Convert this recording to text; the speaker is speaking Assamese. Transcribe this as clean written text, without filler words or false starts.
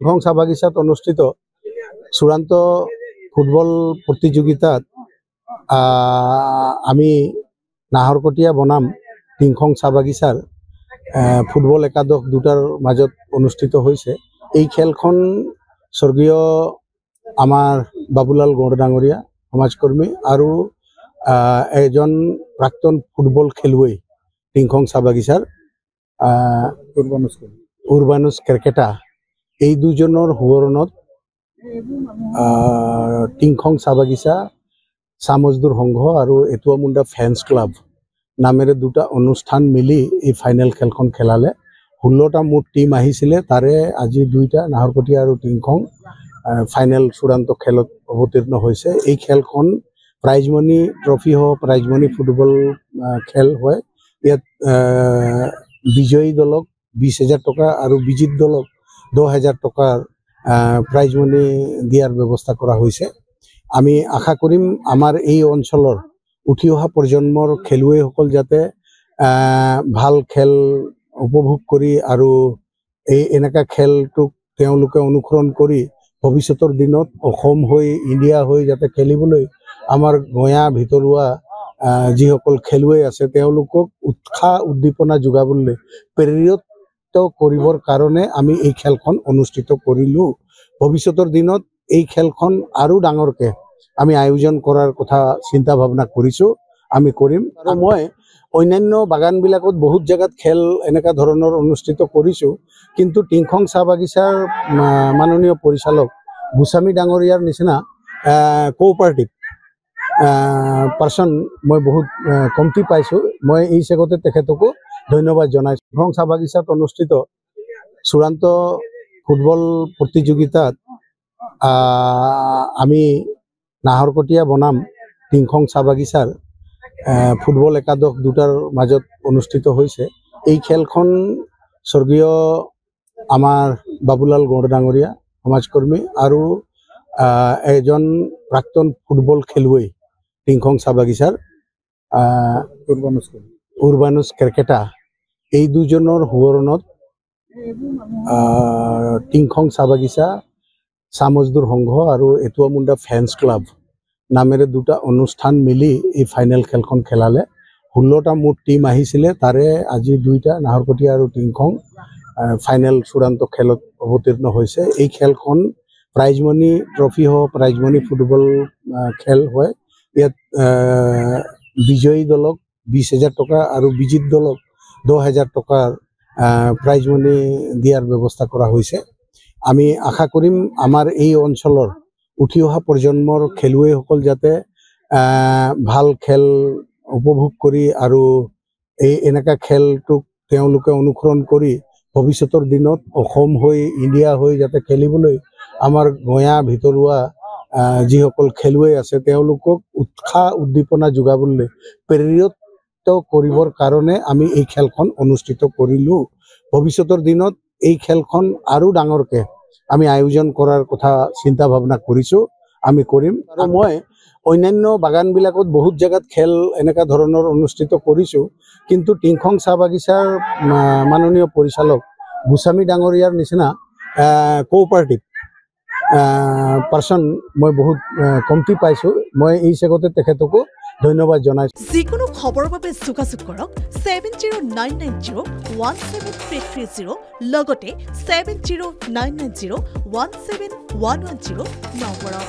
টিংখং চাহ বাগিচাত অনুষ্ঠিত চূড়ান্ত ফুটবল প্ৰতিযোগিতাত আমি নাহৰকটীয়া বনাম টিংখং চাহ বাগিচাৰ ফুটবল একাদশ দুটাৰ মাজত অনুষ্ঠিত হৈছে। এই খেলখন স্বৰ্গীয় আমাৰ বাবুলাল গড় ডাঙৰীয়া সমাজকৰ্মী আৰু এজন প্ৰাক্তন ফুটবল খেলুৱৈ টিংখং চাহ বাগিচাৰ উৰবানুছ কেৰকেটা এই দুজনৰ সোঁৱৰণত টিংখং চাহ বাগিচা চাহ মজদুৰ সংঘ আৰু এটুৱা মুণ্ডা ফেন্স ক্লাব নামেৰে দুটা অনুষ্ঠান মিলি এই ফাইনেল খেলখন খেলালে। 16টা মুঠ টিম আহিছিলে, তাৰে আজি দুইটা নাহৰকটীয়া আৰু টিংখং ফাইনেল চূড়ান্ত খেলত অৱতীৰ্ণ হৈছে। এই খেলখন প্ৰাইজমণি ট্ৰফিসহ প্ৰাইজমণি ফুটবল খেল হয়। ইয়াত বিজয়ী দলক 20,000 টকা আৰু বিজিত দলক 10,000 টকাৰ প্ৰাইজমণি দিয়াৰ ব্যৱস্থা কৰা হৈছে। আমি আশা কৰিম আমাৰ এই অঞ্চলৰ উঠি অহা প্ৰজন্মৰ খেলুৱৈসকল যাতে ভাল খেল উপভোগ কৰি আৰু এনেকুৱা খেলটোক তেওঁলোকে অনুসৰণ কৰি ভৱিষ্যতৰ দিনত অসম হৈ ইণ্ডিয়া হৈ যাতে খেলিবলৈ আমাৰ গঞা ভিতৰুৱা যিসকল খেলুৱৈ আছে তেওঁলোকক উৎসাহ উদ্দীপনা যোগাবলৈ প্ৰেৰিত কৰিবৰ কাৰণে আমি এই খেলখন অনুষ্ঠিত কৰিলোঁ। ভৱিষ্যতৰ দিনত এই খেলখন আৰু ডাঙৰকৈ আমি আয়োজন কৰাৰ কথা চিন্তা ভাৱনা কৰিছোঁ, আমি কৰিম। আৰু মই অন্যান্য বাগানবিলাকত বহুত জেগাত খেল এনেকুৱা ধৰণৰ অনুষ্ঠিত কৰিছোঁ, কিন্তু টিংখং চাহ বাগিচাৰ মাননীয় পৰিচালক গোস্বামী ডাঙৰীয়াৰ নিচিনা কোঅপাৰেটিভ পাৰ্চন মই বহুত কমটি পাইছোঁ। মই এই চেগতে তেখেতকো ধন্যবাদ জনাইছোঁ। টিংখং চাহ বাগিচাত অনুষ্ঠিত চূড়ান্ত ফুটবল প্ৰতিযোগিতাত আমি নাহৰকটীয়া বনাম টিংখং চাহ বাগিচাৰ ফুটবল একাদশ দুটাৰ মাজত অনুষ্ঠিত হৈছে। এই খেলখন স্বৰ্গীয় আমাৰ বাবুলাল গড় ডাঙৰীয়া সমাজকৰ্মী আৰু এজন প্ৰাক্তন ফুটবল খেলুৱৈ টিংখং চাহ বাগিচাৰ উৰবানুছ কেৰকেটা এই দুজনৰ সোঁৱৰণত টিংখং চাহ বাগিচা চাহ মজদুৰ সংঘ আৰু এটুৱা মুণ্ডা ফেন্স ক্লাব নামেৰে দুটা অনুষ্ঠান মিলি এই ফাইনেল খেলখন খেলালে। 16টা মুঠ টিম আহিছিলে, তাৰে আজি দুইটা নাহৰকটীয়া আৰু টিংখং ফাইনেল চূড়ান্ত খেলত অৱতীৰ্ণ হৈছে। এই খেলখন প্ৰাইজমণি ট্ৰফিসহ প্ৰাইজমণি ফুটবল খেল হয়। ইয়াত বিজয়ী দলক 20,000 টকা আৰু বিজিত দলক 10,000 টকাৰ প্ৰাইজমণি দিয়াৰ ব্যৱস্থা কৰা হৈছে। আমি আশা কৰিম আমাৰ এই অঞ্চলৰ উঠি অহা প্ৰজন্মৰ খেলুৱৈসকল যাতে ভাল খেল উপভোগ কৰি আৰু এনেকুৱা খেলটোক তেওঁলোকে অনুসৰণ কৰি ভৱিষ্যতৰ দিনত অসম হৈ ইণ্ডিয়া হৈ যাতে খেলিবলৈ আমাৰ গঞা ভিতৰুৱা যিসকল খেলুৱৈ আছে তেওঁলোকক উৎসাহ উদ্দীপনা যোগাবলৈ প্ৰেৰিত কৰিবৰ কাৰণে আমি এই খেলখন অনুষ্ঠিত কৰিলোঁ। ভৱিষ্যতৰ দিনত এই খেলখন আৰু ডাঙৰকৈ আমি আয়োজন কৰাৰ কথা চিন্তা ভাৱনা কৰিছোঁ, আমি কৰিম। আৰু মই অন্যান্য বাগানবিলাকত বহুত জেগাত খেল এনেকুৱা ধৰণৰ অনুষ্ঠিত কৰিছোঁ, কিন্তু টিংখং চাহ বাগিচাৰ মাননীয় পৰিচালক গোস্বামী ডাঙৰীয়াৰ নিচিনা কোঅপাৰেটিভ পাৰ্চন মই বহুত কমটি পাইছোঁ। মই এই চেগতে তেখেতকো ধন্যবাদ জনাইছোঁ। যিকোনো খবৰৰ বাবে যোগাযোগ কৰক 7099017330 লগতে 7099017110 নম্বৰত।